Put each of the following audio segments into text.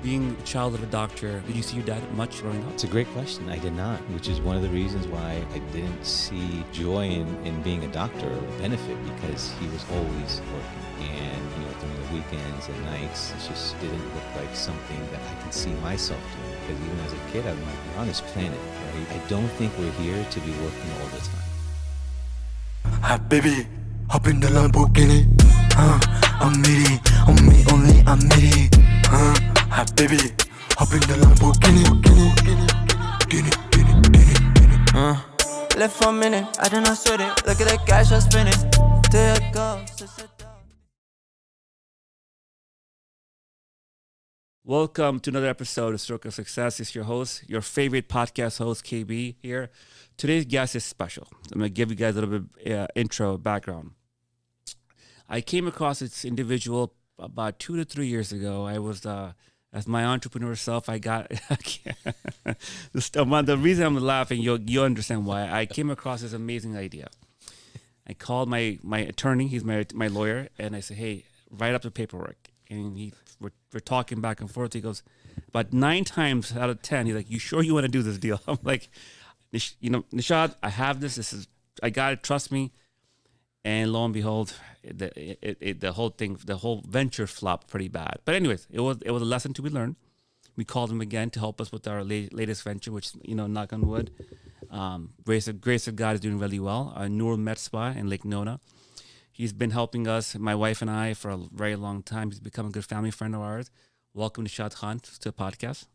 Being a child of a doctor, did you see your dad much growing up? It's a great question. I did not, which is one of the reasons why I didn't see joy in being a doctor or benefit, because he was always working. And, during the weekends and nights, it just didn't look like something that I can see myself doing. Because even as a kid, I'm like, we're on this planet, right? I don't think we're here to be working all the time. Hi, baby, hop in the Lamborghini. I'm needy, on me only, I'm needy. Hi, baby, hop in the Lamborghini. Left for a minute, I did not sweat it. Look at the cash I'm spending. There it goes. Welcome to another episode of Circle of Success. It's your host, your favorite podcast host, KB here. Today's guest is special. I'm going to give you guys a little bit intro, background. I came across this individual about 2 to 3 years ago. I was, as my entrepreneur self, I got, the reason I'm laughing, you'll understand why. I came across this amazing idea. I called my attorney, he's my lawyer, and I said, hey, write up the paperwork. And we're talking back and forth. He goes, about 9 times out of 10, he's like, you sure you want to do this deal? I'm like, Nishad, I have this. I got it. Trust me. And lo and behold, the whole venture flopped pretty bad. But anyways, it was a lesson to be learned. We called him again to help us with our latest venture, which, knock on wood, grace of God is doing really well. Noor Met Spa in Lake Nona. He's been helping us, my wife and I, for a very long time. He's become a good family friend of ours. Welcome, Nishad Khan, to the podcast.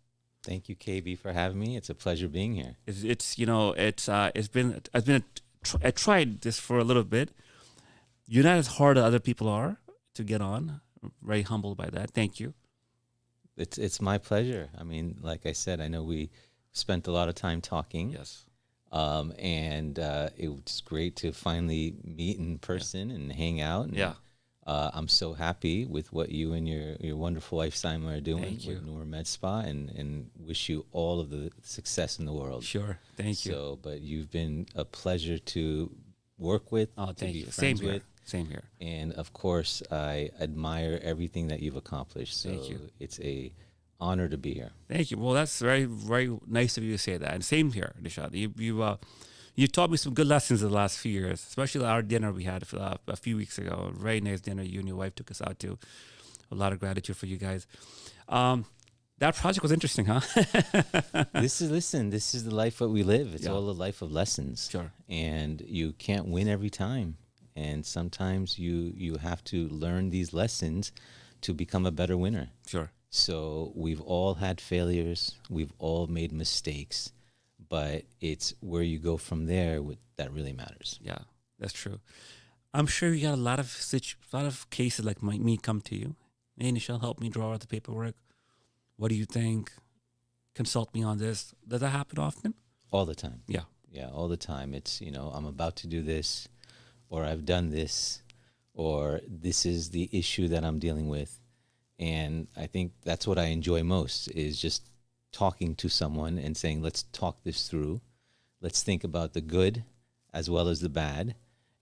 Thank you, KB, for having me. It's a pleasure being here. I tried this for a little bit. You're not as hard as other people are to get on. I'm very humbled by that. Thank you. It's my pleasure. I mean, like I said, I know we spent a lot of time talking. Yes. It was great to finally meet in person and hang out. And, I'm so happy with what you and your wonderful wife Simon are doing with Noor Med Spa, and wish you all of the success in the world. Sure, thank you. But you've been a pleasure to work with, to be friends with. Same here. And of course, I admire everything that you've accomplished. So thank you. It's a honor to be here. Thank you. Well, that's very, very nice of you to say that. And same here, Nishad. You taught me some good lessons in the last few years, especially our dinner we had a few weeks ago. A very nice dinner you and your wife took us out to. A lot of gratitude for you guys. That project was interesting, huh? This is the life that we live. It's all a life of lessons. Sure. And you can't win every time. And sometimes you have to learn these lessons to become a better winner. Sure. So we've all had failures. We've all made mistakes. But it's where you go from there that really matters. Yeah, that's true. I'm sure you got a lot of cases like me come to you. Hey, Nishad, help me draw out the paperwork. What do you think? Consult me on this. Does that happen often? All the time. Yeah. Yeah, all the time. It's, I'm about to do this, or I've done this, or this is the issue that I'm dealing with. And I think that's what I enjoy most, is just talking to someone and saying, let's talk this through. Let's think about the good as well as the bad,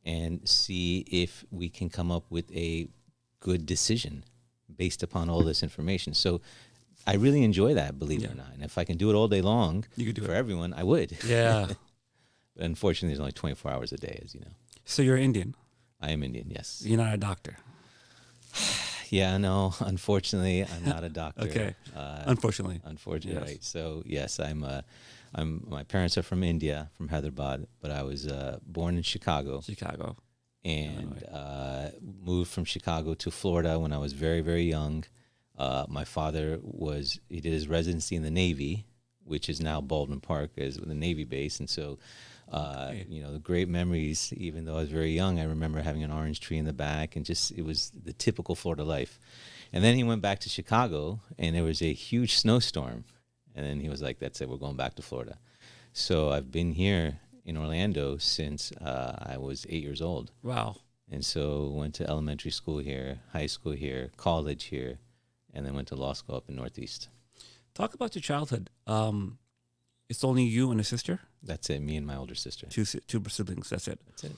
and see if we can come up with a good decision based upon all this information. So I really enjoy that, believe it or not. And if I can do it all day long for everyone, I would. Yeah. But unfortunately, there's only 24 hours a day, as you know. So you're Indian? I am Indian, yes. You're not a doctor? Yeah, no, unfortunately, I'm not a doctor. Okay. Unfortunately, yes. Right. So yes, my parents are from India, from Hyderabad, but I was born in Chicago. And moved from Chicago to Florida when I was very, very young. My father he did his residency in the Navy, which is now Baldwin Park, as the Navy base, and so. The great memories, even though I was very young, I remember having an orange tree in the back, and it was the typical Florida life. And then he went back to Chicago, and there was a huge snowstorm. And then he was like, that's it, we're going back to Florida. So I've been here in Orlando since I was 8 years old. Wow. And so went to elementary school here, high school here, college here, and then went to law school up in Northeast. Talk about your childhood. It's only you and a sister? That's it, me and my older sister. Two siblings, that's it. That's it.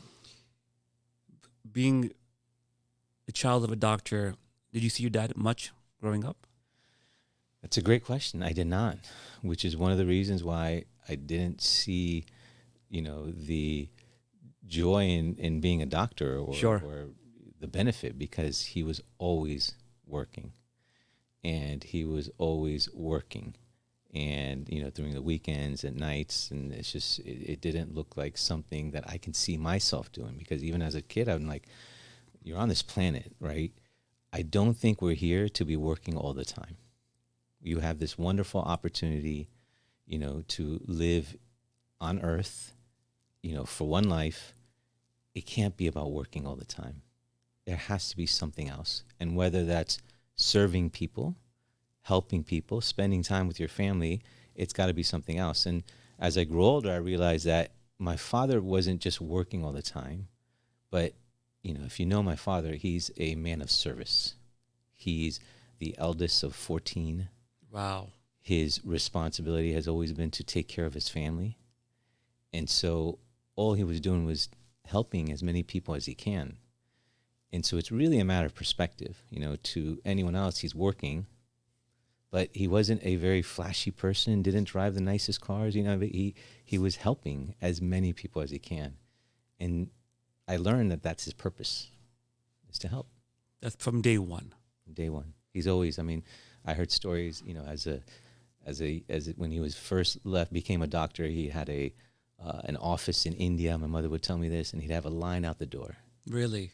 Being a child of a doctor, did you see your dad much growing up? That's a great question. I did not, which is one of the reasons why I didn't see, the joy in being a doctor or the benefit, because he was always working, and he was always working, and during the weekends and nights, and it's just it didn't look like something that I can see myself doing, because even as a kid I'm like, you're on this planet, right? I don't think we're here to be working all the time. You have this wonderful opportunity, to live on earth, for one life. It can't be about working all the time. There has to be something else. And whether that's serving people, helping people, spending time with your family, it's got to be something else. And as I grew older, I realized that my father wasn't just working all the time, but, if you know my father, he's a man of service. He's the eldest of 14. Wow. His responsibility has always been to take care of his family. And so all he was doing was helping as many people as he can. And so it's really a matter of perspective. To anyone else, he's working, but he wasn't a very flashy person, didn't drive the nicest cars, but he was helping as many people as he can. And I learned that that's his purpose, is to help. That's from day one. Day one. He's always, I heard stories, when he was first became a doctor, he had an office in India. My mother would tell me this, and he'd have a line out the door. Really?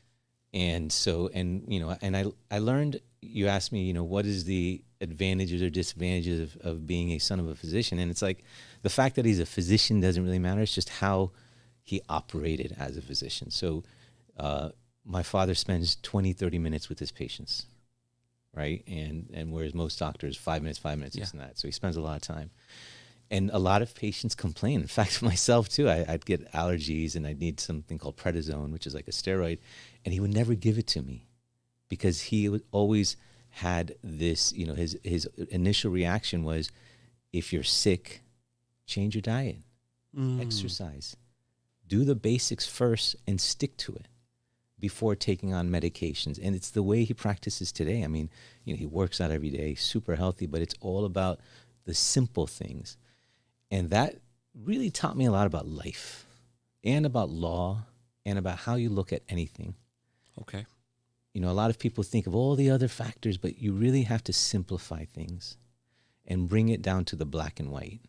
And so, I learned, you asked me, what is the advantages or disadvantages of being a son of a physician? And it's like, the fact that he's a physician doesn't really matter. It's just how he operated as a physician. So, my father spends 20, 30 minutes with his patients, right? And whereas most doctors, 5 minutes, this and that. So he spends a lot of time. And a lot of patients complain. In fact, myself too, I'd get allergies and I'd need something called prednisone, which is like a steroid. And he would never give it to me, because he would always had this, his initial reaction was, if you're sick, change your diet, exercise, do the basics first and stick to it before taking on medications. And it's the way he practices today. He works out every day, super healthy, but it's all about the simple things. And that really taught me a lot about life and about law and about how you look at anything. Okay. A lot of people think of all the other factors, but you really have to simplify things and bring it down to the black and white.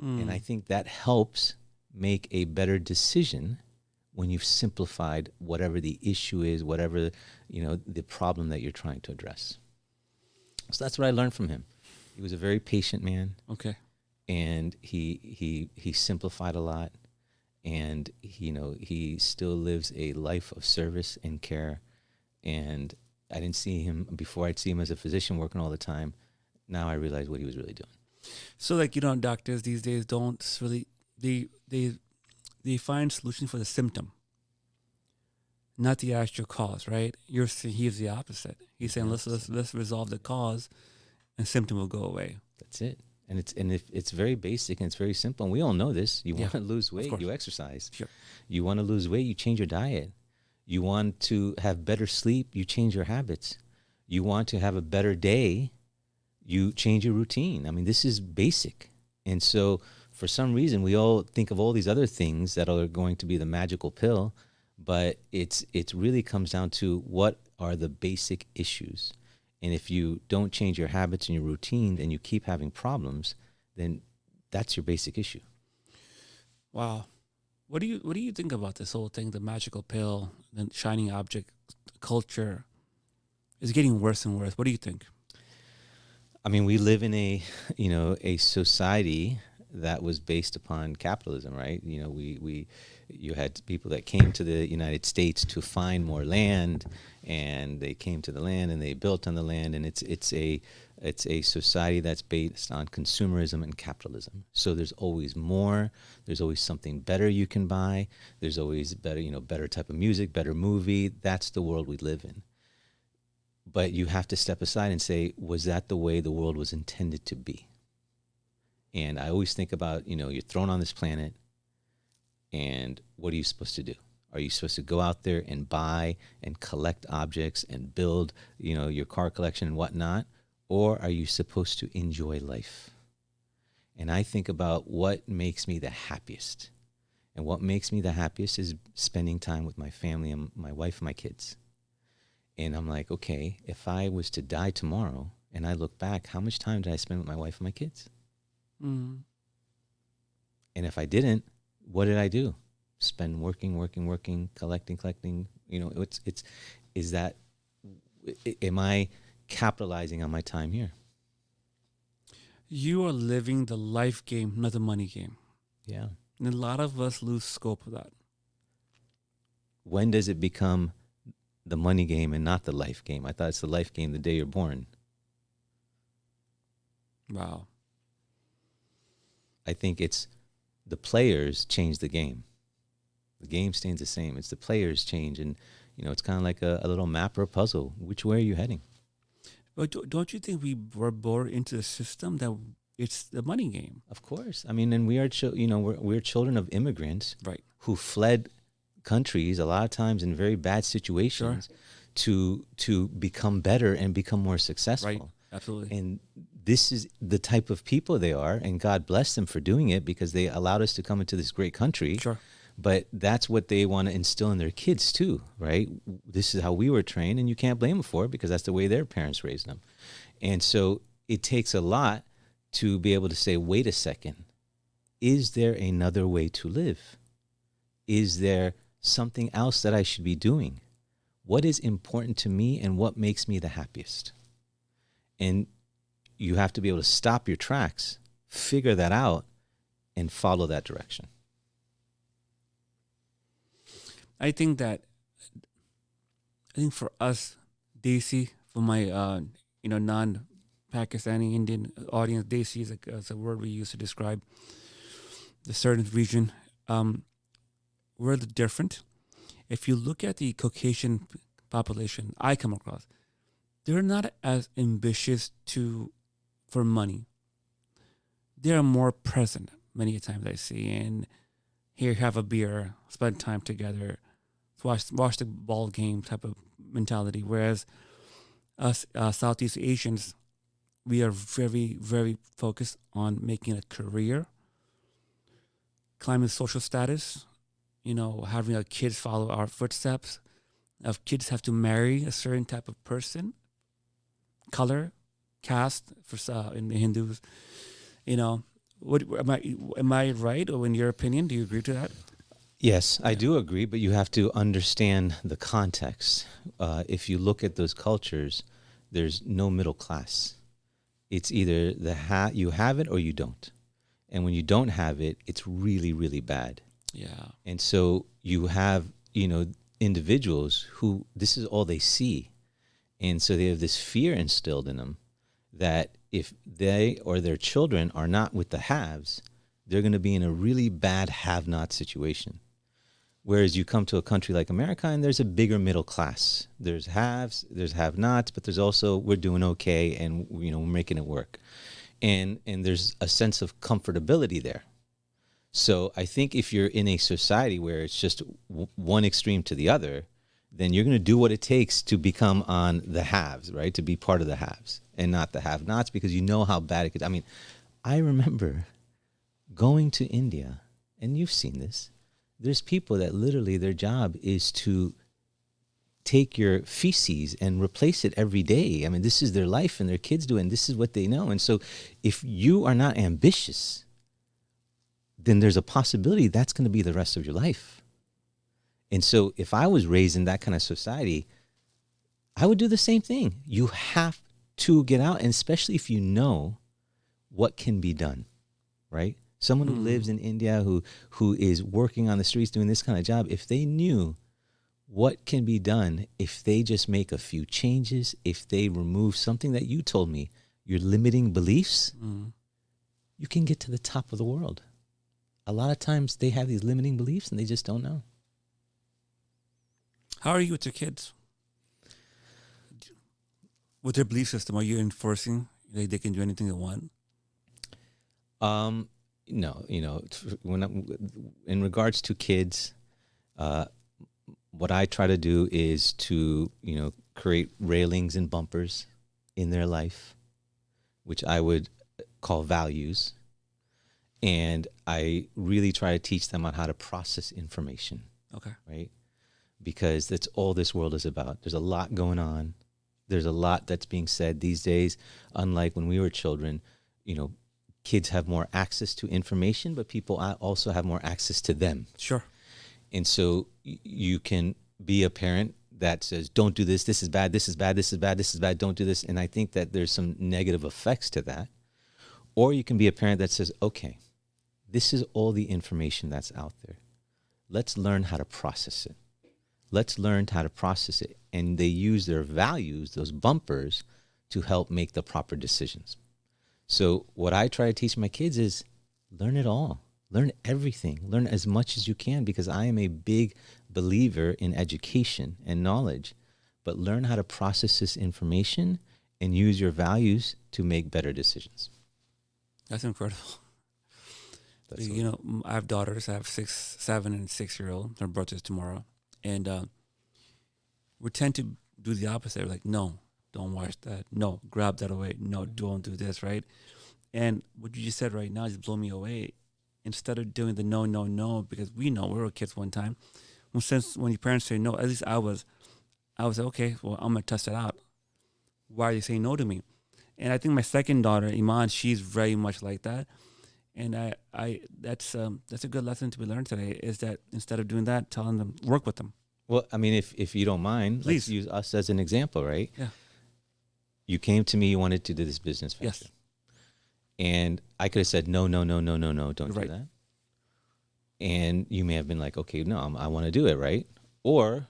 And I think that helps make a better decision when you've simplified whatever the issue is, whatever, the problem that you're trying to address. So that's what I learned from him. He was a very patient man. Okay. And he simplified a lot, and he still lives a life of service and care. And I didn't see him before. I'd see him as a physician working all the time. Now I realize what he was really doing. So, doctors these days don't really they find solution for the symptom, not the actual cause, right? He's the opposite. He's saying let's resolve the cause, and symptom will go away. That's it. And it's very basic and it's very simple. And we all know this. You want to lose weight, you exercise. Sure. You want to lose weight, you change your diet. You want to have better sleep, you change your habits. You want to have a better day, you change your routine. This is basic. And so for some reason, we all think of all these other things that are going to be the magical pill, but it really comes down to what are the basic issues. And if you don't change your habits and your routine and you keep having problems, then that's your basic issue. Wow. What do you think about this whole thing, the magical pill, the shining object culture? Is getting worse and worse. What do you think? We live in a society that was based upon capitalism, right? You had people that came to the United States to find more land, and they came to the land and they built on the land, and it's a society that's based on consumerism and capitalism. So there's always more, there's always something better you can buy, there's always better type of music, better movie. That's the world we live in. But you have to step aside and say, was that the way the world was intended to be? And I always think about, you're thrown on this planet, and what are you supposed to do? Are you supposed to go out there and buy and collect objects and build, your car collection and whatnot? or are you supposed to enjoy life? And I think about what makes me the happiest. And what makes me the happiest is spending time with my family and my wife and my kids. And I'm like, okay, if I was to die tomorrow and I look back, how much time did I spend with my wife and my kids? Mm. And if I didn't, what did I do? Spend working, collecting. You know, am I capitalizing on my time here? You are living the life game, not the money game. Yeah. And a lot of us lose scope of that. When does it become the money game and not the life game? I thought it's the life game the day you're born. Wow. I think it's the players change the game. The game stays the same. It's the players change. And, you know, it's kind of like a little map or a puzzle. Which way are you heading? But don't you think we were born into the system that it's the money game? Of course. I mean, and we are, we're children of immigrants, right, who fled countries a lot of times in very bad situations, sure, to become better and become more successful. Right. Absolutely. And this is the type of people they are, and God bless them for doing it because they allowed us to come into this great country. Sure. But that's what they want to instill in their kids too, right? This is how we were trained, and you can't blame them for it because that's the way their parents raised them. And so it takes a lot to be able to say, wait a second, is there another way to live? Is there something else that I should be doing? What is important to me and what makes me the happiest? And you have to be able to stop your tracks, figure that out, and follow that direction. I think for us, Desi, for my non-Pakistani Indian audience, Desi is a word we use to describe the certain region. We're different. If you look at the Caucasian population I come across, they're not as ambitious for money. They're more present many times I see. And here, have a beer, spend time together, watch the ball game type of mentality. Whereas us Southeast Asians, we are very, very focused on making a career, climbing social status, having our kids follow our footsteps. Our kids have to marry a certain type of person, color, caste in the Hindus. What am I right, or in your opinion, do you agree to that? Yes, I do agree, but you have to understand the context. If you look at those cultures, there's no middle class. It's either you have it or you don't. And when you don't have it, it's really, really bad. Yeah. And so you have, individuals who this is all they see. And so they have this fear instilled in them that if they or their children are not with the haves, they're going to be in a really bad have-not situation. Whereas you come to a country like America and there's a bigger middle class. There's haves, there's have-nots, but there's also we're doing okay and we're making it work. And there's a sense of comfortability there. So I think if you're in a society where it's just one extreme to the other, then you're going to do what it takes to become on the haves, right? To be part of the haves and not the have-nots, because you know how bad it could. I mean, I remember going to India, and you've seen this. There's people that literally their job is to take your feces and replace it every day. I mean, this is their life and their kids do it, and this is what they know. And so if you are not ambitious, then there's a possibility that's going to be the rest of your life. And so if I was raised in that kind of society, I would do the same thing. You have to get out, and especially if you know what can be done, right? Someone who lives in India, who is working on the streets doing this kind of job, if they knew what can be done, if they just make a few changes, if they remove something that you told me, your limiting beliefs, you can get to the top of the world. A lot of times they have these limiting beliefs and they just don't know. How are you with your kids? With their belief system, are you enforcing they can do anything they want? No, in regards to kids, what I try to do is to, create railings and bumpers in their life which I would call values. And I really try to teach them on how to process information. Okay. Right? Because that's all this world is about. There's a lot going on. There's a lot that's being said these days. Unlike when we were children, kids have more access to information, but people also have more access to them. Sure. And so you can be a parent that says, don't do this, this is bad, this is bad, this is bad, this is bad, don't do this. And I think that there's some negative effects to that. Or you can be a parent that says, okay, this is all the information that's out there. Let's learn how to process it. Let's learn how to process it. And they use their values, those bumpers, to help make the proper decisions. So what I try to teach my kids is learn it all. Learn everything. Learn as much as you can, because I am a big believer in education and knowledge. But learn how to process this information and use your values to make better decisions. That's incredible. I have daughters. I have 6, 7, and 6-year-old. Their birthdays tomorrow. And we tend to do the opposite. We're like, no, don't watch that. No, grab that away. No, don't do this, right? And what you just said right now just blew me away. Instead of doing the no, no, no, because we were kids one time. Well, since when your parents say no, at least I was like, okay, well, I'm going to test it out. Why are you saying no to me? And I think my second daughter, Iman, she's very much like that. And that's a good lesson to be learned today, is that instead of doing that, telling them, work with them. Well, I mean, if you don't mind, please let's use us as an example, right? Yeah. You came to me, you wanted to do this business venture. Yes. And I could have said, no, don't You're do right. that. And you may have been like, okay, no, I want to do it, right? Or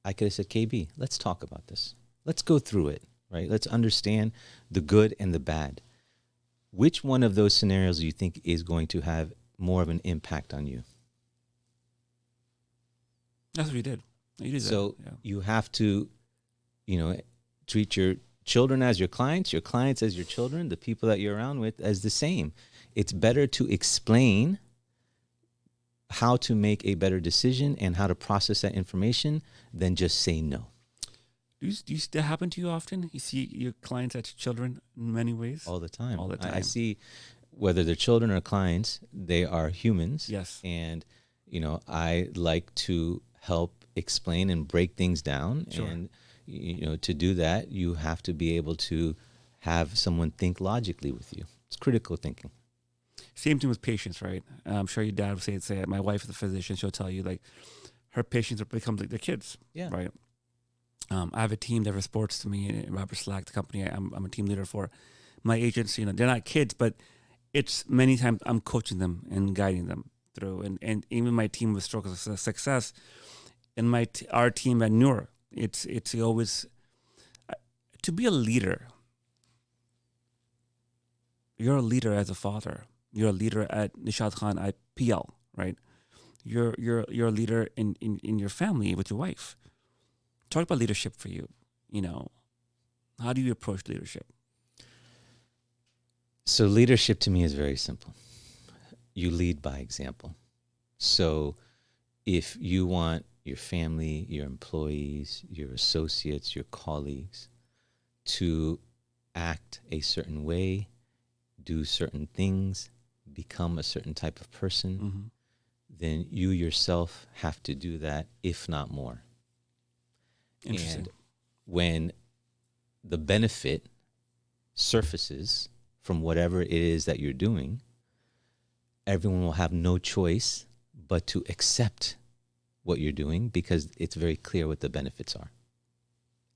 I could have said, KB, let's talk about this. Let's go through it, right? Let's understand the good and the bad. Which one of those scenarios do you think is going to have more of an impact on you? That's what you did. You did So that. Yeah. you have to, treat your children as your clients as your children, the people that you're around with as the same. It's better to explain how to make a better decision and how to process that information than just say no. Do you that happen to you often? You see your clients as children in many ways? All the time. All the time. I see, whether they're children or clients, they are humans. Yes. And, I like to help explain and break things down. Sure. And, to do that, you have to be able to have someone think logically with you. It's critical thinking. Same thing with patients, right? I'm sure your dad would say it. My wife is a physician. She'll tell you, like, her patients become like their kids. Yeah. Right. I have a team that reports to me, Robert Slack, the company I'm a team leader for. My agents, they're not kids, but it's many times I'm coaching them and guiding them through. And even my team with Stroke of Success, and our team at Newer, it's always to be a leader. You're a leader as a father. You're a leader at Nishad Khan at PL, right? You're a leader in your family with your wife. Talk about leadership for you. How do you approach leadership? So leadership to me is very simple. You lead by example. So if you want your family, your employees, your associates, your colleagues to act a certain way, do certain things, become a certain type of person, then you yourself have to do that, if not more. Interesting. And when the benefit surfaces from whatever it is that you're doing, everyone will have no choice but to accept what you're doing, because it's very clear what the benefits are.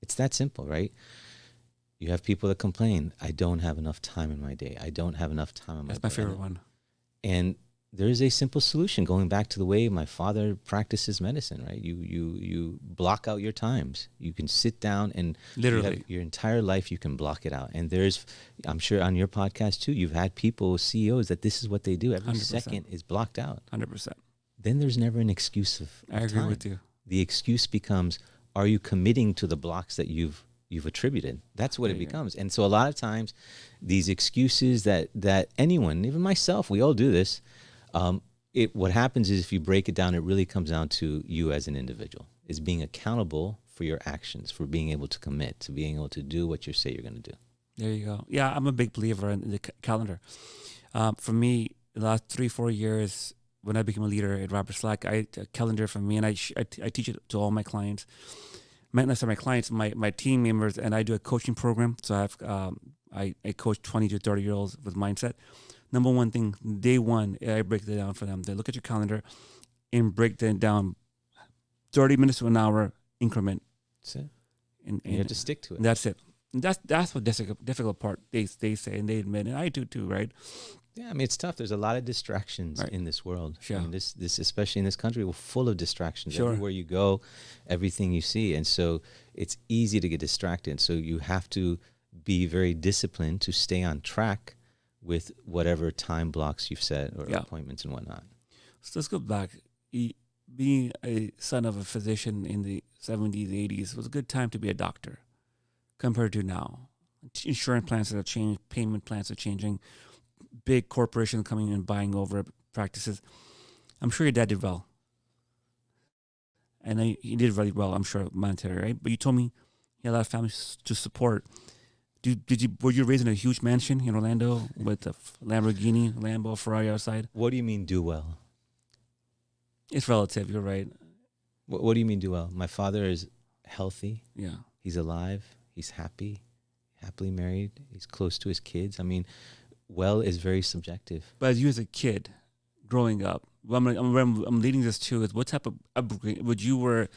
It's that simple, right? You have people that complain, I don't have enough time in my day. I don't have enough time in my day. That's my favorite one. And there is a simple solution, going back to the way my father practices medicine, right? You block out your times. You can sit down and literally your entire life, you can block it out. And I'm sure on your podcast too, you've had people, CEOs, that this is what they do. Every 100%. Second is blocked out. 100%. Then there's never an excuse of I agree time. with you. The excuse becomes, are you committing to the blocks that you've attributed? That's what it becomes. And so a lot of times these excuses that anyone, even myself, we all do this. What happens is, if you break it down, it really comes down to you as an individual, is being accountable for your actions, for being able to commit, to being able to do what you say you're going to do. There you go. Yeah, I'm a big believer in the calendar. For me, the last 3-4 years, when I became a leader at Robert Slack, I a calendar for me, and I teach it to all my clients. Not necessarily my clients, my team members, and I do a coaching program. So I coach 20 to 30-year-olds with mindset. Number one thing, day one, I break it down for them. They look at your calendar and break that down 30 minutes to an hour increment. That's it. And you have to stick to it. That's it. And that's what difficult part they say, and they admit, and I do too, right? Yeah, I mean, it's tough. There's a lot of distractions in this world. Sure. I mean, this especially in this country, we're full of distractions. Sure. Everywhere you go, everything you see. And so it's easy to get distracted. So you have to be very disciplined to stay on track with whatever time blocks you've set or appointments and whatnot. So let's go back. Being a son of a physician in the 70s, 80s was a good time to be a doctor compared to now. Insurance plans have changed, payment plans are changing, big corporations coming in and buying over practices. I'm sure your dad did well. And he did really well, I'm sure, monetary, right? But you told me he had a lot of families to support. Were you raised in a huge mansion in Orlando with a Lamborghini, Lambo, Ferrari outside? What do you mean do well? It's relative, you're right. What do you mean do well? My father is healthy. Yeah. He's alive. He's happy, happily married. He's close to his kids. I mean, well is very subjective. But as you as a kid growing up, I'm leading this to is what type of upbringing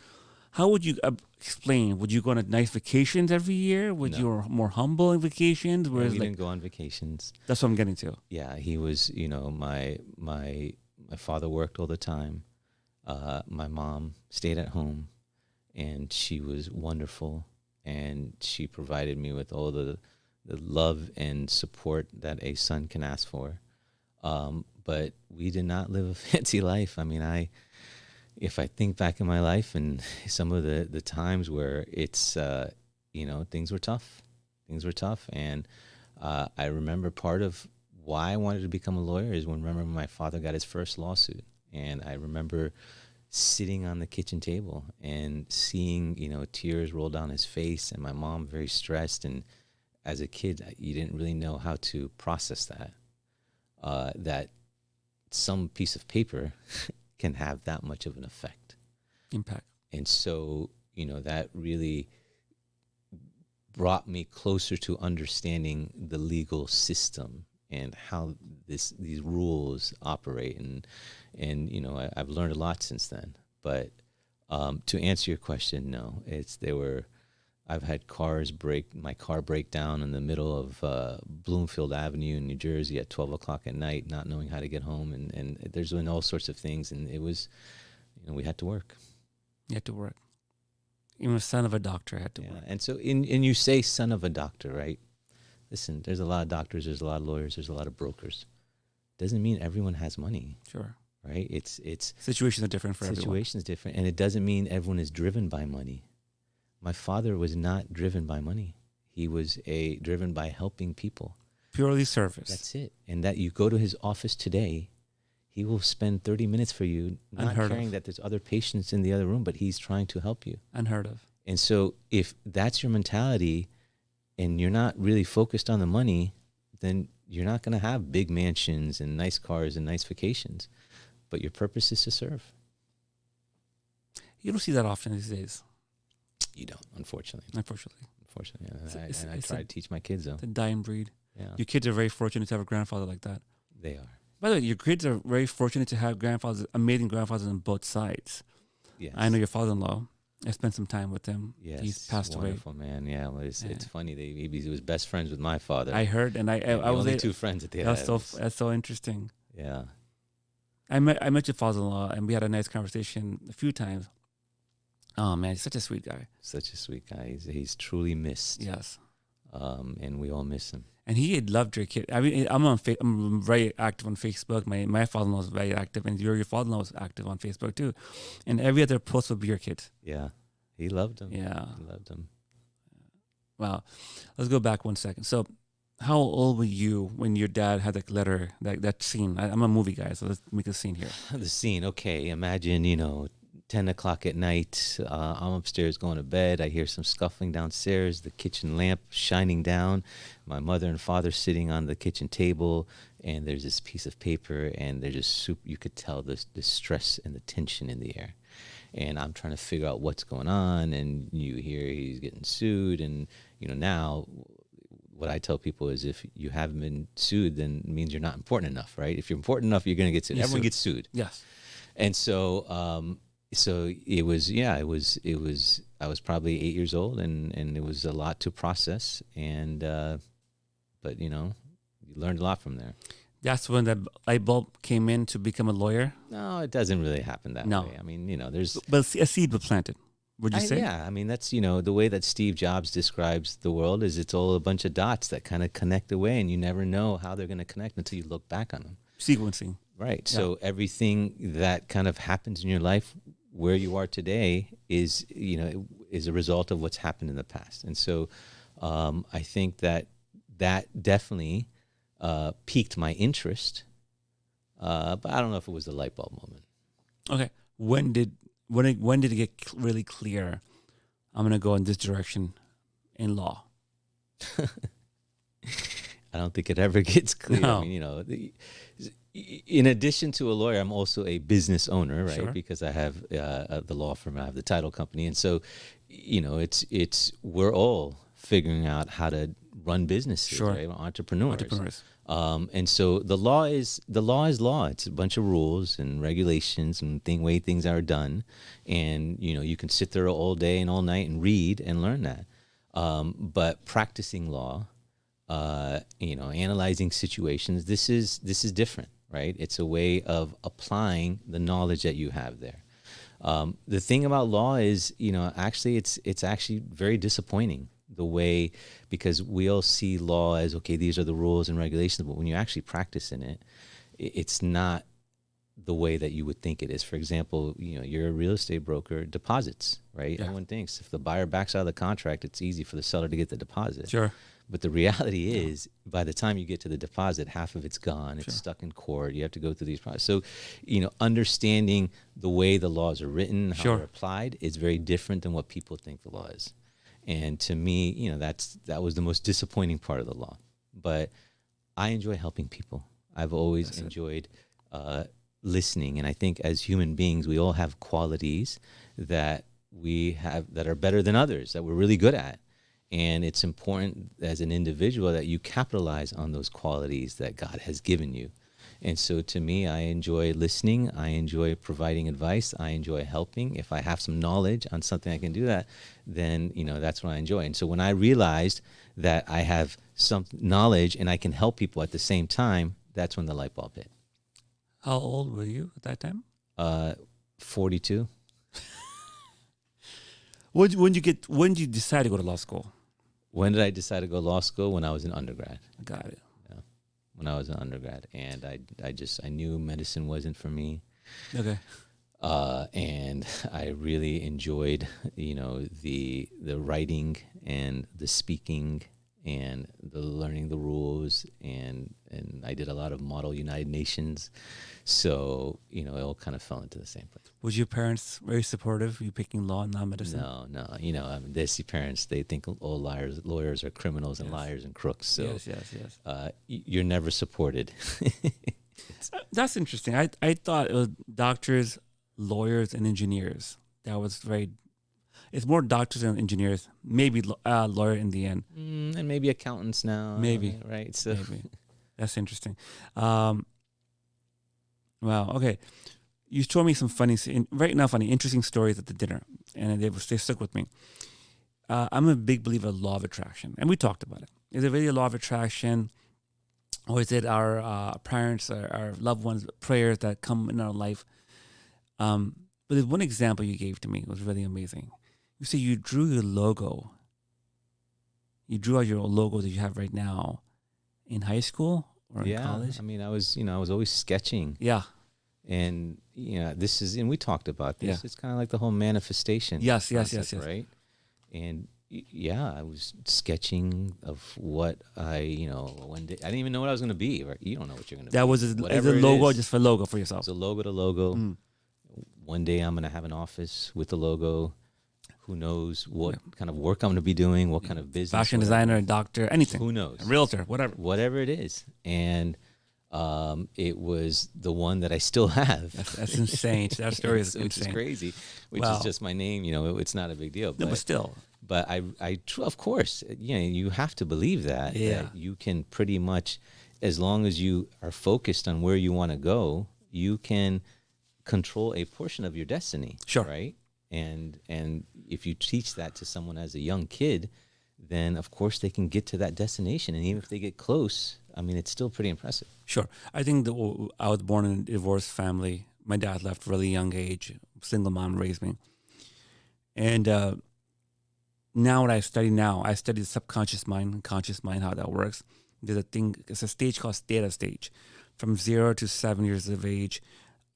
how would you explain? Would you go on nice vacations every year? Would you were more humble in vacations? We didn't go on vacations. That's what I'm getting to. Yeah, he was, my father worked all the time. My mom stayed at home, and she was wonderful, and she provided me with all the love and support that a son can ask for. But we did not live a fancy life. I mean, if I think back in my life and some of the times where it's, things were tough. And I remember part of why I wanted to become a lawyer is when my father got his first lawsuit. And I remember sitting on the kitchen table and seeing, tears roll down his face, and my mom very stressed. And as a kid, you didn't really know how to process that. That some piece of paper can have that much of an impact. And so, that really brought me closer to understanding the legal system and how these rules operate. And I've learned a lot since then. But to answer your question, no, I've had my car break down in the middle of Bloomfield Avenue in New Jersey at 12 o'clock at night, not knowing how to get home. And there's been all sorts of things. And it was, we had to work. You had to work. Even a son of a doctor had to work. And so, and you say son of a doctor, right? Listen, there's a lot of doctors, there's a lot of lawyers, there's a lot of brokers. Doesn't mean everyone has money. Sure. Right? It's situations are different for everyone. Situations different. And it doesn't mean everyone is driven by money. My father was not driven by money. He was driven by helping people. Purely service. That's it. And that you go to his office today, he will spend 30 minutes for you, not caring that there's other patients in the other room, but he's trying to help you. Unheard of. And so if that's your mentality and you're not really focused on the money, then you're not going to have big mansions and nice cars and nice vacations. But your purpose is to serve. You don't see that often these days. You don't, unfortunately. Unfortunately. And I try to teach my kids, though. The dying breed. Yeah. Your kids are very fortunate to have a grandfather like that. They are. By the way, your kids are very fortunate to have amazing grandfathers on both sides. Yes. I know your father-in-law. I spent some time with him. Yes. He's passed away. Wonderful, man. Yeah, well, it's funny. He was best friends with my father. I heard, and I was only two friends that they had. That's so interesting. Yeah. I met your father-in-law, and we had a nice conversation a few times. Oh man, he's such a sweet guy. Such a sweet guy. He's truly missed. Yes. And we all miss him. And he had loved your kid. I mean, I'm very active on Facebook. My father-in-law is very active, and your father-in-law is active on Facebook too. And every other post would be your kid. Yeah, he loved him. Yeah, he loved him. Wow. Let's go back 1 second. So, how old were you when your dad had that letter, that scene? I'm a movie guy, so let's make a scene here. The scene. Okay, imagine 10 10 o'clock at night. I'm upstairs going to bed. I hear some scuffling downstairs, the kitchen lamp shining down, my mother and father sitting on the kitchen table, and there's this piece of paper, and there's just you could tell the stress and the tension in the air. And I'm trying to figure out what's going on, and you hear he's getting sued. And, now what I tell people is if you haven't been sued, then it means you're not important enough, right? If you're important enough, you're going to get sued. Everyone gets sued. Yes. And so, it was, I was probably 8 years old, and it was a lot to process. And, but you learned a lot from there. That's when the light bulb came in to become a lawyer? No, it doesn't really happen that way. I mean, there's... But a seed was planted, would you say? Yeah, I mean, that's, the way that Steve Jobs describes the world is it's all a bunch of dots that kind of connect away, and you never know how they're going to connect until you look back on them. Sequencing. Right. Yeah. So everything that kind of happens in your life where you are today is, is a result of what's happened in the past. And so I think that definitely... piqued my interest, but I don't know if it was the light bulb moment. Okay, when did it get really clear? I'm gonna go in this direction in law. I don't think it ever gets clear. No. I mean, in addition to a lawyer, I'm also a business owner, right? Sure. Because I have the law firm, I have the title company, and so it's we're all figuring out how to run businesses, sure. right? Entrepreneurs. And so the law is law. It's a bunch of rules and regulations and way things are done. And, you can sit there all day and all night and read and learn that. But practicing law, analyzing situations, this is different, right? It's a way of applying the knowledge that you have there. The thing about law is, actually it's actually very disappointing. The way, because we all see law as, okay, these are the rules and regulations, but when you actually practice in it, it's not the way that you would think it is. For example, you're a real estate broker, deposits, right? Yeah. Everyone thinks if the buyer backs out of the contract, it's easy for the seller to get the deposit. Sure. But the reality is, by the time you get to the deposit, half of it's gone. It's Sure. stuck in court. You have to go through these processes. So, understanding the way the laws are written, how Sure. they're applied, is very different than what people think the law is. And to me, that was the most disappointing part of the law. But I enjoy helping people. I've always enjoyed listening. And I think as human beings, we all have qualities that we have that are better than others, that we're really good at. And it's important as an individual that you capitalize on those qualities that God has given you. And so to me, I enjoy listening. I enjoy providing advice. I enjoy helping. If I have some knowledge on something I can do that, then, that's what I enjoy. And so when I realized that I have some knowledge and I can help people at the same time, that's when the light bulb hit. How old were you at that time? 42. When did you decide to go to law school? When did I decide to go to law school? When I was an undergrad. Got it. When I was an undergrad, and I knew medicine wasn't for me. Okay. And I really enjoyed, the writing and the speaking and the learning the rules, and I did a lot of Model United Nations. So, it all kind of fell into the same place. Was your parents very supportive? You picking law and not medicine? No. Desi parents, they think all lawyers are criminals and liars and crooks. So Yes. You're never supported. That's interesting. I thought it was doctors, lawyers, and engineers. That was very... It's more doctors and engineers, maybe lawyer in the end. And maybe accountants now. Maybe. Right? So. Maybe. That's interesting. Wow. Okay. You told me some interesting stories at the dinner, and they stuck with me. I'm a big believer of law of attraction, and we talked about it. Is it really a law of attraction, or is it our parents, our loved ones' prayers that come in our life? But there's one example you gave to me. It was really amazing. You say you drew your logo. You drew out your logo that you have right now in high school or in college? I mean, I was always sketching. Yeah. And, this is, and we talked about this. Yeah. It's kind of like the whole manifestation. Yes. Right. And I was sketching of what one day, I didn't even know what I was going to be. Right? You don't know what you're going to be. That was a Whatever logo, it is. Just for logo for yourself. It's a logo to logo. one day I'm going to have an office with the logo. Who knows what kind of work I'm going to be doing, what kind of business. Fashion designer, doctor, anything. Who knows? A realtor, whatever. Whatever it is. And it was the one that I still have. That's insane. That story is which insane. is crazy, which is just my name. It's not a big deal. But still. But of course, you have to believe that you can pretty much, as long as you are focused on where you want to go, you can control a portion of your destiny. Sure. Right. And if you teach that to someone as a young kid, then of course they can get to that destination. And even if they get close, I mean, it's still pretty impressive. Sure. I think I was born in a divorced family. My dad left really young age. Single mom raised me. And now what I study the subconscious mind and conscious mind, how that works. There's a thing, it's a stage called theta stage. From 0 to 7 years of age,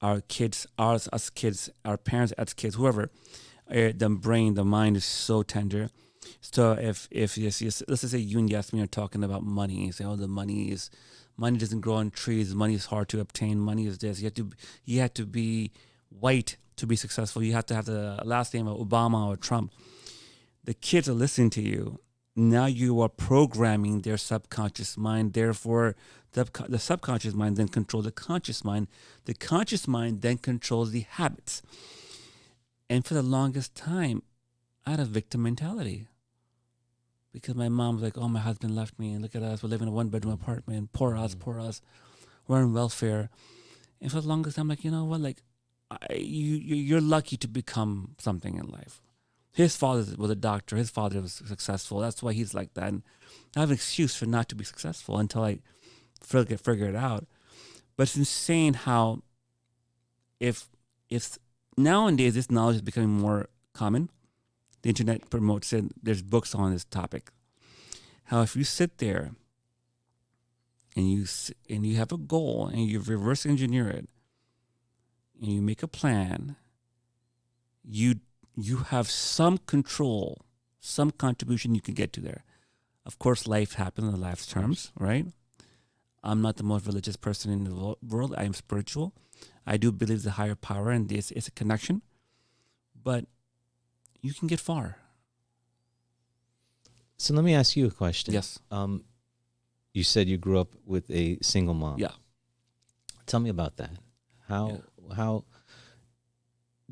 our kids, us kids, our parents as kids, whoever, the mind is so tender. So if yes, let's just say you and Yasmin are talking about money, you say, oh, money doesn't grow on trees. Money is hard to obtain. Money is this. You have to be white to be successful. You have to have the last name of Obama or Trump. The kids are listening to you. Now you are programming their subconscious mind. Therefore, the subconscious mind then controls the conscious mind. The conscious mind then controls the habits. And for the longest time, I had a victim mentality. Because my mom was like, oh, my husband left me, and look at us. We're living in a one-bedroom apartment. Poor us. We're on welfare. And for the longest time, I'm like, you know what? Like, you're lucky to become something in life. His father was a doctor. His father was successful. That's why he's like that. And I have an excuse for not to be successful until I figure it out. But it's insane how if nowadays this knowledge is becoming more common, the internet promotes it, there's books on this topic. How if you sit there and you have a goal and you reverse engineer it and you make a plan, you have some control, some contribution you can get to there. Of course, life happens in life's terms, right? I'm not the most religious person in the world. I am spiritual. I do believe the higher power and it's a connection. But you can get far. So let me ask you a question. Yes. You said you grew up with a single mom. Yeah. Tell me about that. How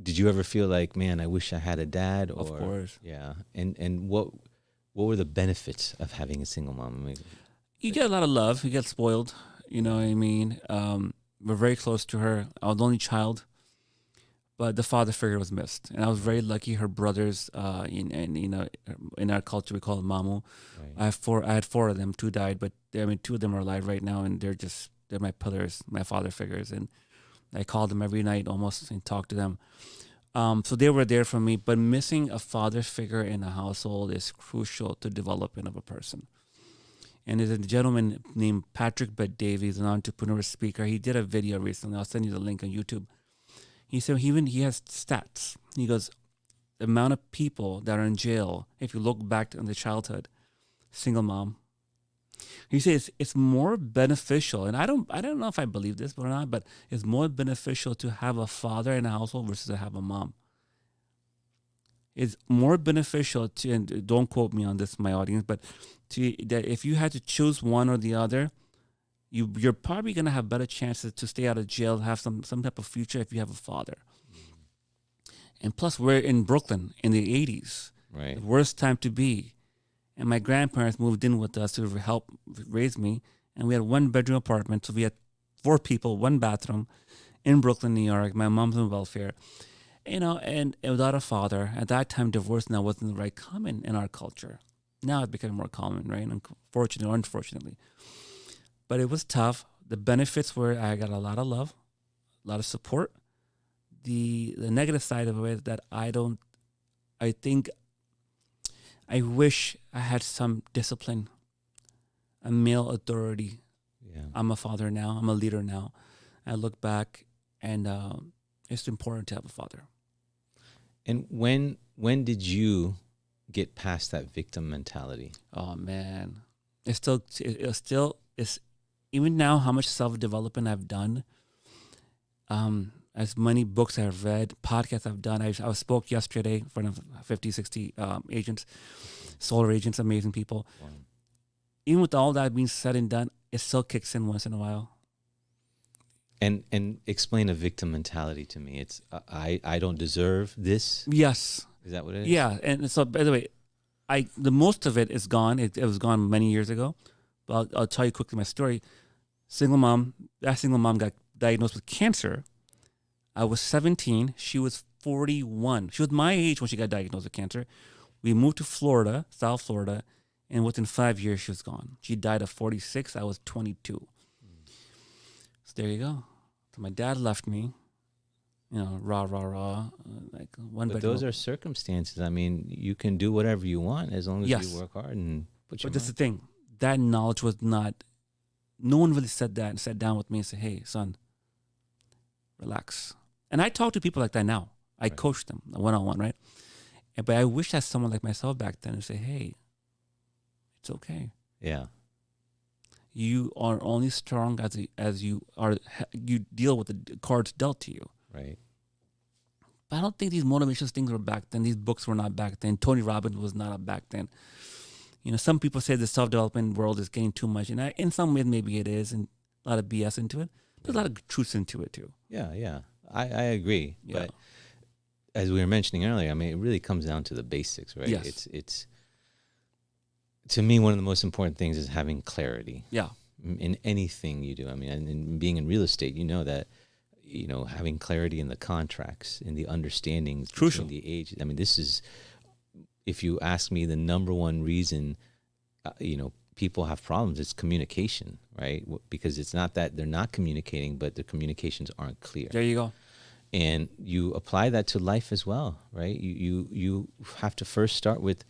did you ever feel like, man, I wish I had a dad? Or, of course. Yeah. And what were the benefits of having a single mom? I mean, you get a lot of love. You get spoiled. You know what I mean? We're very close to her. I was the only child. But the father figure was missed, and I was very lucky. Her brothers, in our culture, we call them mamu. Right. I had four of them. 2 died, but 2 of them are alive right now, and they're my pillars, my father figures. And I called them every night almost and talked to them. So they were there for me. But missing a father figure in a household is crucial to development of a person. And there's a gentleman named Patrick Bet-Davies, an entrepreneur speaker. He did a video recently. I'll send you the link on YouTube. He said he has stats. He goes, the amount of people that are in jail, if you look back on the childhood, single mom. He says it's more beneficial, and I don't know if I believe this or not, but it's more beneficial to have a father in a household versus to have a mom. It's more beneficial to, and don't quote me on this, my audience, but that if you had to choose one or the other, you're probably going to have better chances to stay out of jail, have some type of future if you have a father. And plus, we're in Brooklyn in the 80s. Right. The worst time to be. And my grandparents moved in with us to help raise me. And we had 1-bedroom apartment. So we had 4 people, 1 bathroom in Brooklyn, New York. My mom's on welfare. And without a father. At that time, divorce now wasn't very common in our culture. Now it's becoming more common, right? Unfortunately or unfortunately. But it was tough. The benefits were I got a lot of love, a lot of support. The negative side of it is that I wish I had some discipline, a male authority. Yeah. I'm a father now. I'm a leader now. I look back, and it's important to have a father. And when did you get past that victim mentality? Oh man, it's even now how much self-development I've done. as many books I've read, podcasts I've done. I spoke yesterday in front of 50, 60 agents, solar agents, amazing people. Wow. Even with all that being said and done, it still kicks in once in a while. And explain a victim mentality to me. It's I don't deserve this. Yes. Is that what it is? Yeah. And so, by the way, the most of it is gone. It was gone many years ago. But I'll tell you quickly my story. Single mom. That single mom got diagnosed with cancer. I was 17. She was 41. She was my age when she got diagnosed with cancer. We moved to Florida, South Florida, and within 5 years, she was gone. She died at 46. I was 22. So there you go. So my dad left me, rah. Like one. But those are circumstances. I mean, you can do whatever you want as long as you work hard and put your. But that's the thing. That knowledge was not. No one really said that and sat down with me and said, "Hey, son, relax." And I talk to people like that now. I coach them one-on-one, right? But I wish that someone like myself back then would say, "Hey, it's okay. Yeah. You are only strong as you are. You deal with the cards dealt to you." Right. But I don't think these motivational things were back then. These books were not back then. Tony Robbins was not back then. Some people say the self-development world is getting too much, and in some ways maybe it is, and a lot of BS into it. There's a lot of truth into it too. Yeah. I agree. Yeah. But as we were mentioning earlier, I mean, it really comes down to the basics, right? Yes. It's to me, one of the most important things is having clarity. Yeah. In anything you do. I mean, and in being in real estate, that, having clarity in the contracts, in the understandings, crucial. The age. I mean, this is, if you ask me, the number one reason, people have problems. It's communication, right? Because it's not that they're not communicating, but the communications aren't clear. There you go. And you apply that to life as well, right? You have to first start with,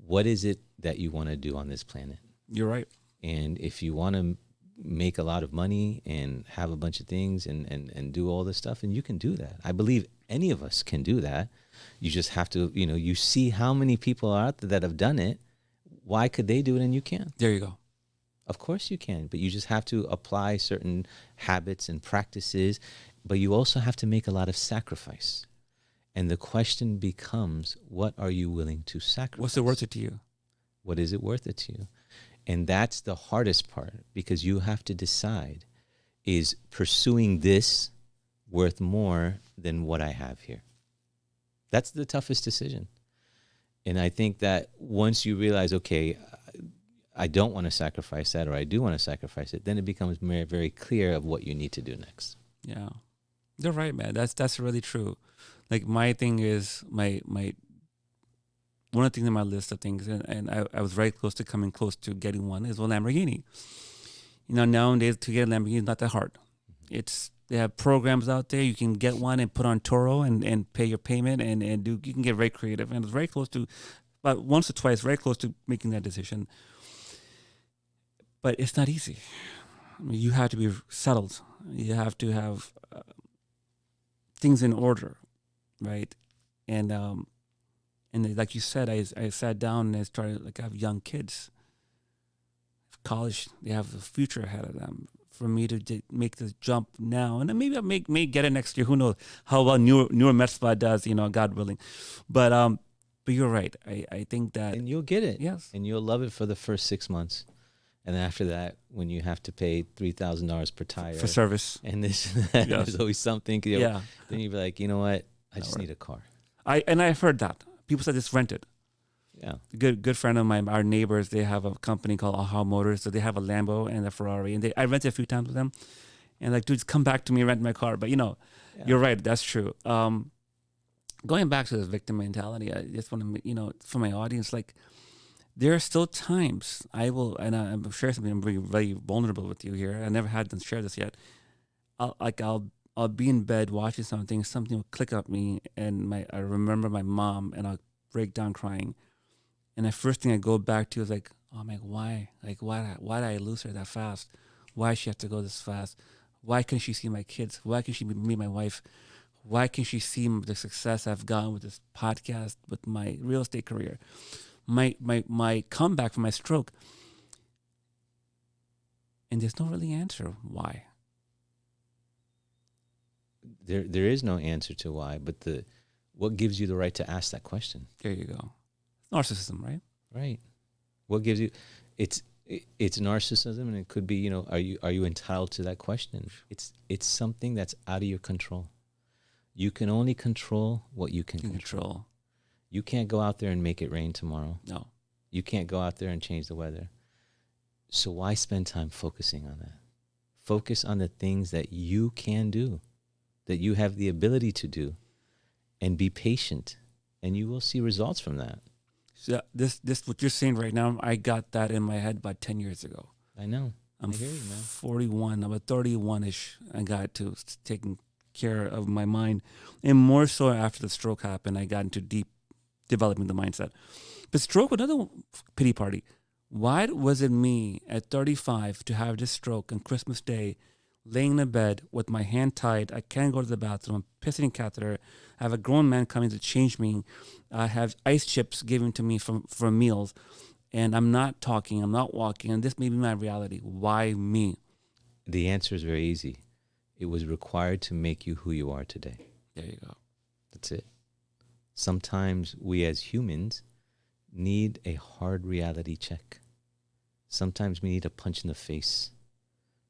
what is it that you want to do on this planet? You're right. And if you want to make a lot of money and have a bunch of things and do all this stuff, and you can do that. I believe any of us can do that. You just have to, you see how many people are out there that have done it. Why could they do it and you can't? There you go. Of course you can, but you just have to apply certain habits and practices, but you also have to make a lot of sacrifice. And the question becomes, what are you willing to sacrifice? What's it worth it to you? What is it worth it to you? And that's the hardest part, because you have to decide, is pursuing this worth more than what I have here? That's the toughest decision. And I think that once you realize, okay, I don't want to sacrifice that, or I do want to sacrifice it, then it becomes very, very clear of what you need to do next. Yeah. You're right, man. That's really true. Like my thing is my one of the things in my list of things, and I was very close to coming close to getting one, is a Lamborghini. Nowadays to get a Lamborghini is not that hard. They have programs out there. You can get one and put on Turo and pay your payment and you can get very creative. And it's very close to, about once or twice, very close to making that decision. But it's not easy. I mean, you have to be settled. You have to have things in order, right? And like you said, I sat down and I started, I have young kids. College, they have the future ahead of them. For me to make this jump now, and then maybe I may get it next year. Who knows how well newer Met spot does? God willing. But you're right. I think that, and you'll get it. Yes, and you'll love it for the first 6 months, and then after that, when you have to pay $3,000 per tire for service, and this, yes. There's always something. Yeah. Then you'll be like, you know what? I just need a car. I've heard that people said it's rented. Yeah. Good friend of mine, our neighbors, they have a company called Aha Motors. So they have a Lambo and a Ferrari. And I rented a few times with them. And dudes, come back to me, rent my car. But, You're right. That's true. Going back to the victim mentality, I just want to, for my audience, there are still times I will, and I'm sure something, I'm being very vulnerable with you here. I never had to share this yet. I'll be in bed watching something will click at me, and I remember my mom, and I'll break down crying. And the first thing I go back to is oh my, why? Why did I lose her that fast? Why does she have to go this fast? Why can't she see my kids? Why can't she meet my wife? Why can't she see the success I've gotten with this podcast, with my real estate career? My comeback from my stroke. And there's no really answer why. there is no answer to why, but what gives you the right to ask that question? There you go. Narcissism, right? Right. What gives you? It's narcissism, and it could be, are you entitled to that question? It's something that's out of your control. You can only control what you can control. You can't go out there and make it rain tomorrow. No. You can't go out there and change the weather. So why spend time focusing on that? Focus on the things that you can do, that you have the ability to do, and be patient, and you will see results from that. So this what you're saying right now, I got that in my head about 10 years ago. I know. I'm I hear you, man. 41. I'm a 31-ish. I got to taking care of my mind. And more so after the stroke happened, I got into deep developing the mindset. But stroke, another pity party. Why was it me at 35 to have this stroke on Christmas Day, laying in bed with my hand tied? I can't go to the bathroom. I'm pissing in catheter. I have a grown man coming to change me. I have ice chips given to me for meals. And I'm not talking. I'm not walking. And this may be my reality. Why me? The answer is very easy. It was required to make you who you are today. There you go. That's it. Sometimes we as humans need a hard reality check. Sometimes we need a punch in the face.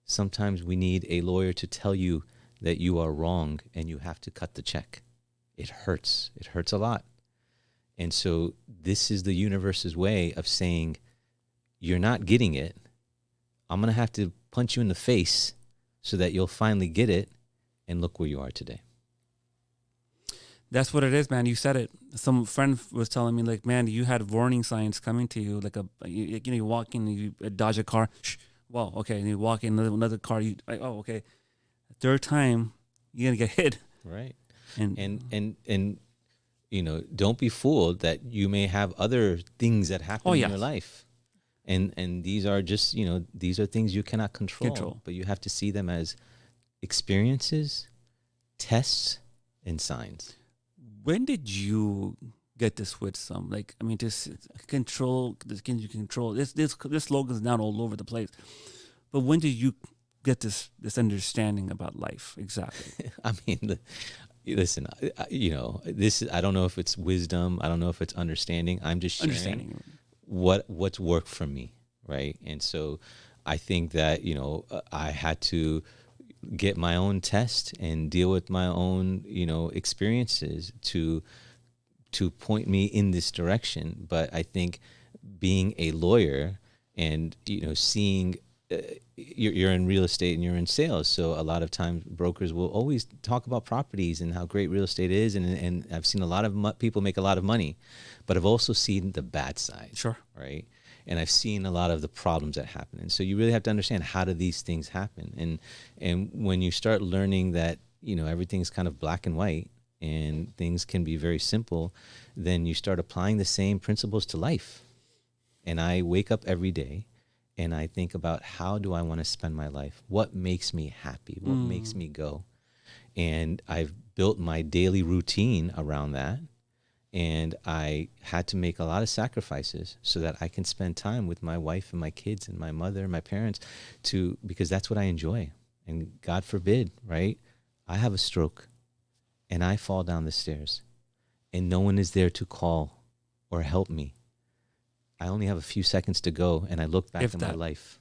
Sometimes we need a lawyer to tell you that you are wrong and you have to cut the check. It hurts. It hurts a lot. And so this is the universe's way of saying, you're not getting it. I'm going to have to punch you in the face so that you'll finally get it, and look where you are today. That's what it is, man. You said it. Some friend was telling me, like, man, you had warning signs coming to you, like you walk in, you dodge a car. Shh. Well, okay, and you walk in another car. Okay. Third time, you're gonna get hit. Right. And don't be fooled that you may have other things that happen in your life. And these are just, these are things you cannot control. But you have to see them as experiences, tests, and signs. When did you get this wisdom? Like, I mean, just control. Can you control this? This slogan is now all over the place. But when did you get this understanding about life exactly? I mean, listen. This. I don't know if it's wisdom. I don't know if it's understanding. I'm just sharing what's worked for me, right? And so, I think that I had to get my own test and deal with my own, experiences to point me in this direction. But I think being a lawyer and, seeing you're in real estate and you're in sales. So a lot of times brokers will always talk about properties and how great real estate is. And I've seen a lot of people make a lot of money, but I've also seen the bad side. Sure. Right. And I've seen a lot of the problems that happen. And so you really have to understand, how do these things happen? And when you start learning that, everything's kind of black and white and things can be very simple, then you start applying the same principles to life. And I wake up every day and I think about, how do I want to spend my life? What makes me happy? What makes me go? And I've built my daily routine around that. And I had to make a lot of sacrifices so that I can spend time with my wife and my kids and my mother and my parents, because that's what I enjoy. And God forbid, right? I have a stroke and I fall down the stairs and no one is there to call or help me. I only have a few seconds to go, and I look back at my life.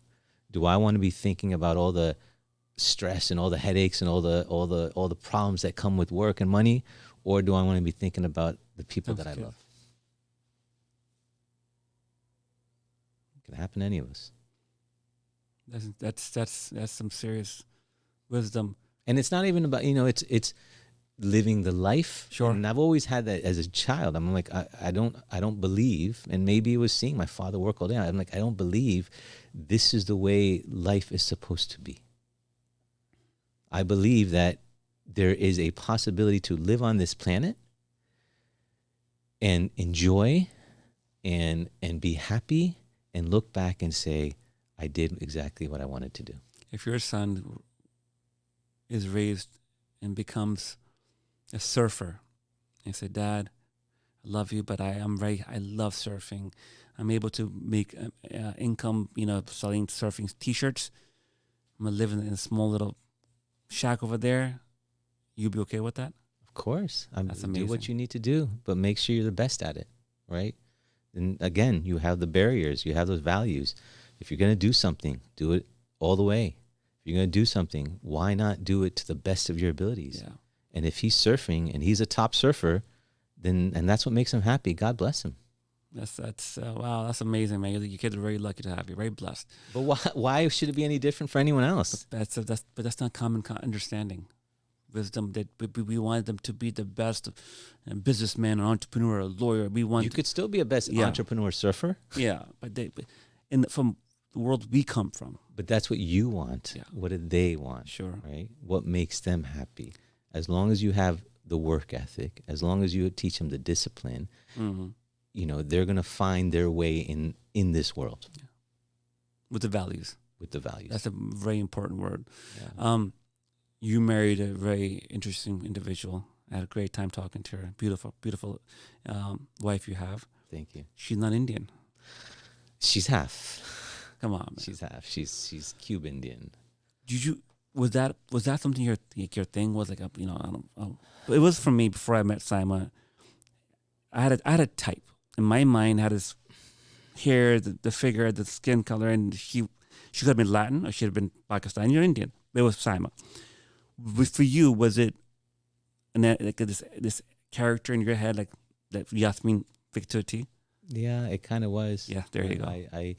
Do I want to be thinking about all the stress and all the headaches and all the problems that come with work and money, or do I want to be thinking about the people that I love? It can happen to any of us. That's some serious wisdom. And it's not even about, it's living the life. Sure. And I've always had that as a child. I'm like, I don't believe, and maybe it was seeing my father work all day. I'm like, I don't believe this is the way life is supposed to be. I believe that there is a possibility to live on this planet and enjoy and be happy and look back and say, I did exactly what I wanted to do. If your son is raised and becomes a surfer, and say, Dad, I love you, but I love surfing. I'm able to make income, selling surfing t-shirts. I'm going to live in a small little shack over there, You be okay with that? Of course. That's amazing. Do what you need to do, but make sure you're the best at it, right? And again, you have the barriers, you have those values. If you're going to do something, do it all the way. If you're going to do something, why not do it to the best of your abilities? Yeah. And if he's surfing and he's a top surfer, then and that's what makes him happy. God bless him. That's wow. That's amazing, man. Your kids are very lucky to have you. Very blessed. But why should it be any different for anyone else? But that's not common understanding. Wisdom that we wanted them to be the best businessman, or entrepreneur, or lawyer. We want you could still be a best entrepreneur surfer. Yeah, but from the world we come from. But that's what you want. Yeah. What do they want? Sure. Right? What makes them happy? As long as you have the work ethic, as long as you teach them the discipline, you know, they're going to find their way in this world. Yeah. With the values. With the values. That's a very important word. Yeah. You married a very interesting individual. I had a great time talking to her. Beautiful, beautiful wife you have. Thank you. She's not Indian. She's half. Come on, man. She's half. She's Cuban Indian. Was that something your thing was, like a, you know, I don't. It was for me before I met Saima. I had a type in my mind. Had his hair, the figure, the skin color, and she could have been Latin or she had been Pakistani. You're Indian. It was Saima. For you, was it like this character in your head, like that Yasmin Victor T? Yeah, it kind of was. Yeah, there you go. I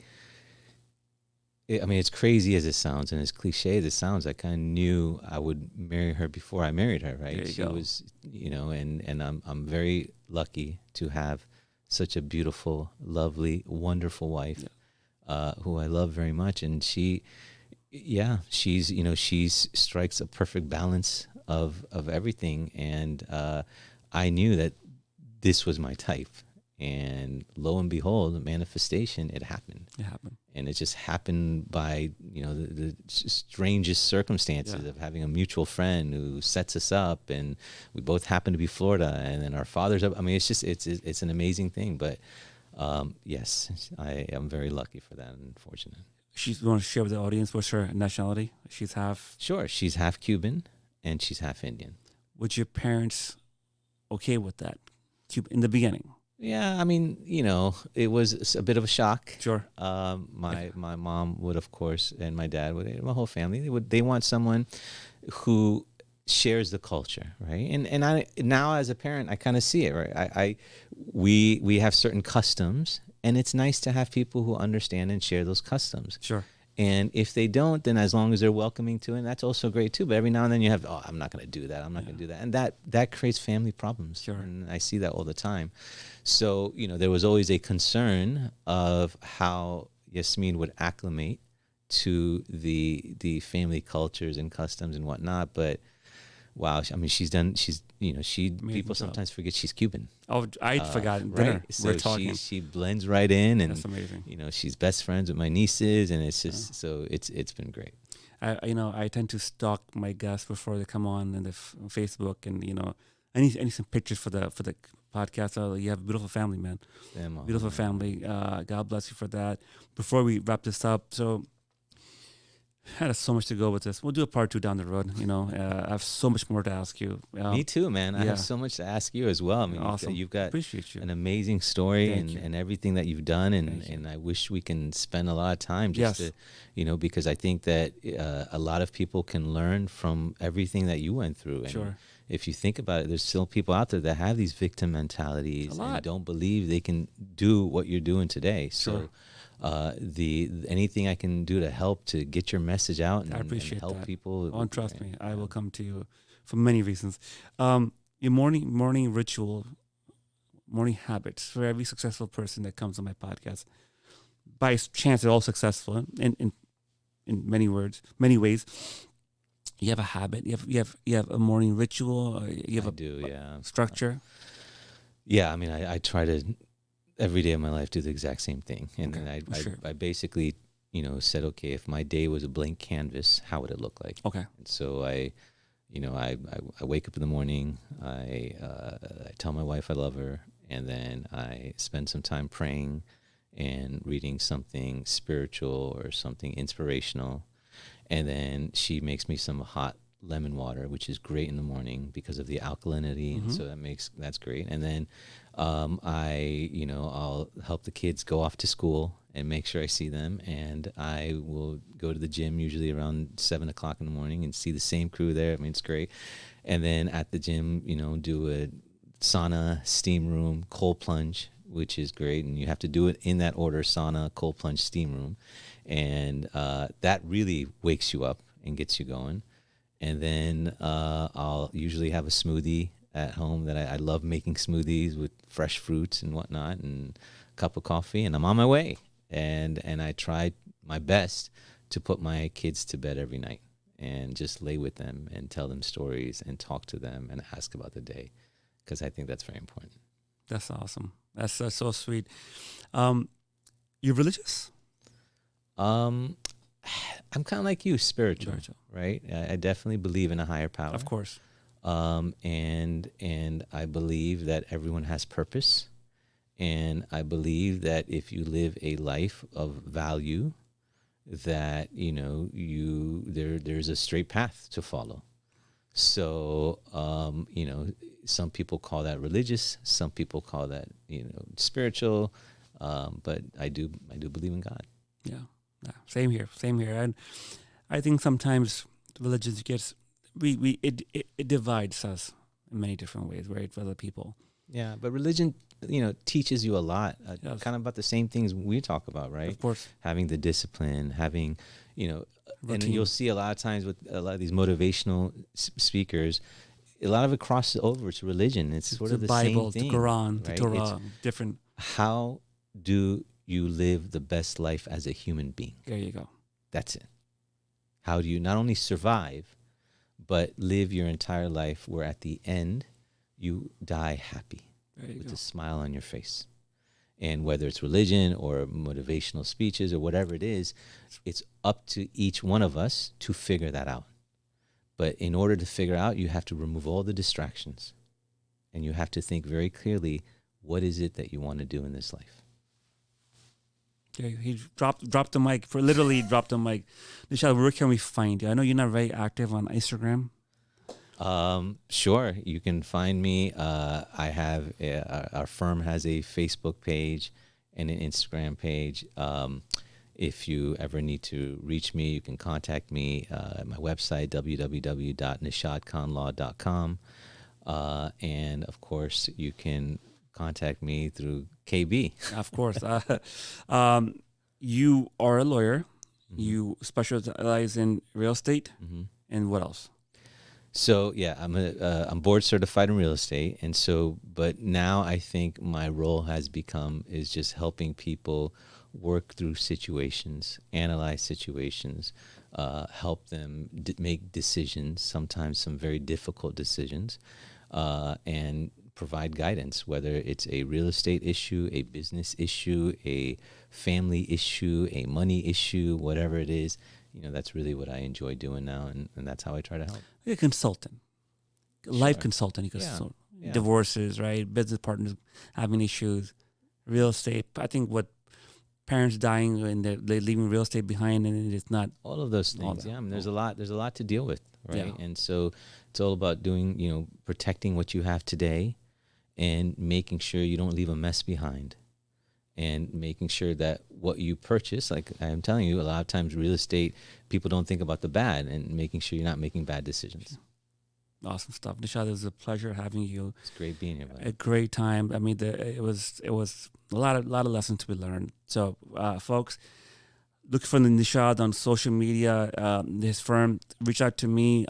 mean, it's crazy as it sounds, and as cliche as it sounds, I kind of knew I would marry her before I married her. Right? There you She go. was, you know, and I'm very lucky to have such a beautiful, lovely, wonderful wife, who I love very much, and she's strikes a perfect balance of everything, and I knew that this was my type, and lo and behold, the manifestation, it happened. It happened, and it just happened by, you know, the strangest circumstances of having a mutual friend who sets us up, and we both happen to be Florida, and then our fathers up. I mean, it's just it's an amazing thing, but yes, I am very lucky for that and fortunate. You want to share with the audience what's her nationality? She's half. Sure, she's half Cuban and she's half Indian. Was your parents okay with that in the beginning? Yeah, I mean, you know, it was a bit of a shock. Sure. My mom would, of course, and my dad would, my whole family, they want someone who shares the culture, right? And I now as a parent, I kind of see it, right? We have certain customs. And it's nice to have people who understand and share those customs. Sure. And if they don't, then as long as they're welcoming to it, that's also great too. But every now and then you have, I'm not going to do that. I'm not going to do that. And that creates family problems. Sure. And I see that all the time. So, you know, there was always a concern of how Yasmin would acclimate to the family cultures and customs and whatnot. But wow, I mean, people sometimes forget she's Cuban. Oh, I'd forgotten dinner. Right? So We're talking. she blends right in, and that's amazing. You know, she's best friends with my nieces, and it's just so it's been great. I tend to stalk my guests before they come on the Facebook, and you know, I need some pictures for the podcast. You have a beautiful family, man. Beautiful family. God bless you for that. Before we wrap this up, so. I had so much to go with this. We'll do a part 2 down the road. You know, I have so much more to ask you. Me too, man. I have so much to ask you as well. I mean, awesome. You've got Appreciate you. an amazing story and everything that you've done. And I wish we can spend a lot of time just to, you know, because I think that a lot of people can learn from everything that you went through. And sure. If you think about it, there's still people out there that have these victim mentalities and don't believe they can do what you're doing today. Sure. So anything I can do to help to get your message out and, I appreciate help that. people. Oh, trust me, I will come to you for many reasons. Your morning ritual, morning habits for every successful person that comes on my podcast. By chance, they're all successful in many ways. You have a habit. You have a morning ritual. Or you have structure. Yeah, I mean, I try to every day of my life do the exact same thing, and I basically, you know, said, okay, if my day was a blank canvas, how would it look like? Okay. And so I wake up in the morning. I tell my wife I love her, and then I spend some time praying and reading something spiritual or something inspirational. And then she makes me some hot lemon water, which is great in the morning because of the alkalinity, and so that's great. And then I'll help the kids go off to school and make sure I see them, and I will go to the gym usually around 7 o'clock in the morning and see the same crew there. I mean, it's great. And then at the gym, do a sauna, steam room, cold plunge, which is great. And you have to do it in that order: sauna, cold plunge, steam room. And that really wakes you up and gets you going. And then I'll usually have a smoothie at home that I love making smoothies with fresh fruits and whatnot, and a cup of coffee, and I'm on my way. And I try my best to put my kids to bed every night and just lay with them and tell them stories and talk to them and ask about the day, because I think that's very important. That's awesome. That's so sweet. You're religious? I'm kind of like you, spiritual, right? I definitely believe in a higher power. Of course. And I believe that everyone has purpose. And I believe that if you live a life of value, that, there's a straight path to follow. So, some people call that religious, some people call that, spiritual, but I do believe in God. Yeah. Same here. And I think sometimes religion gets, it divides us in many different ways, right, for other people. Yeah, but religion, teaches you a lot, Yes. kind of about the same things we talk about, right? Of course. Having the discipline, having, and Routine. you'll see a lot of times with a lot of these motivational speakers, a lot of it crosses over to religion. It's sort of the Bible, same thing. the Quran, right? the Torah, different. How do you live the best life as a human being? There you go. That's it. How do you not only survive, but live your entire life where at the end you die happy with a smile on your face? And whether it's religion or motivational speeches or whatever it is, it's up to each one of us to figure that out. But in order to figure out, you have to remove all the distractions. And you have to think very clearly, what is it that you want to do in this life? Yeah, he dropped the mic. Literally dropped the mic. Nishad, where can we find you? I know you're not very active on Instagram. Sure, you can find me. I have our firm has a Facebook page and an Instagram page. If you ever need to reach me, you can contact me at my website, www.nishadkhanlaw.com. And of course, you can contact me through KB. Of course. You are a lawyer. Mm-hmm. You specialize in real estate. Mm-hmm. And what else? So yeah, I'm board certified in real estate, and so but now I think my role is just helping people work through situations, analyze situations, help them make decisions, sometimes some very difficult decisions, and provide guidance, whether it's a real estate issue, a business issue, a family issue, a money issue, whatever it is. That's really what I enjoy doing now, and that's how I try to help. You're a consultant, life consultant. You can divorces, right? Business partners having issues, real estate. I think what parents dying and they're leaving real estate behind, and it's not all of those things. Yeah, I mean, there's a lot to deal with, right? Yeah. And so it's all about doing, protecting what you have today, and making sure you don't leave a mess behind. And making sure that what you purchase, like I'm telling you, a lot of times real estate, people don't think about the bad, and making sure you're not making bad decisions. Awesome stuff. Nishad, it was a pleasure having you. It's great being here, buddy. A great time. I mean, it was a lot of lessons to be learned. So, folks, look for the Nishad on social media. His firm, reach out to me.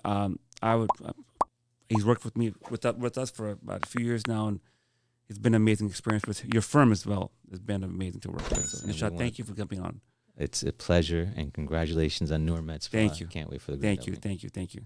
He's worked with us for about a few years now, and it's been an amazing experience with your firm as well. It's been amazing to work with. So, Nishad, thank you for coming on. It's a pleasure, and congratulations on Noor Med Spa. Thank you. Can't wait for the great Thank you.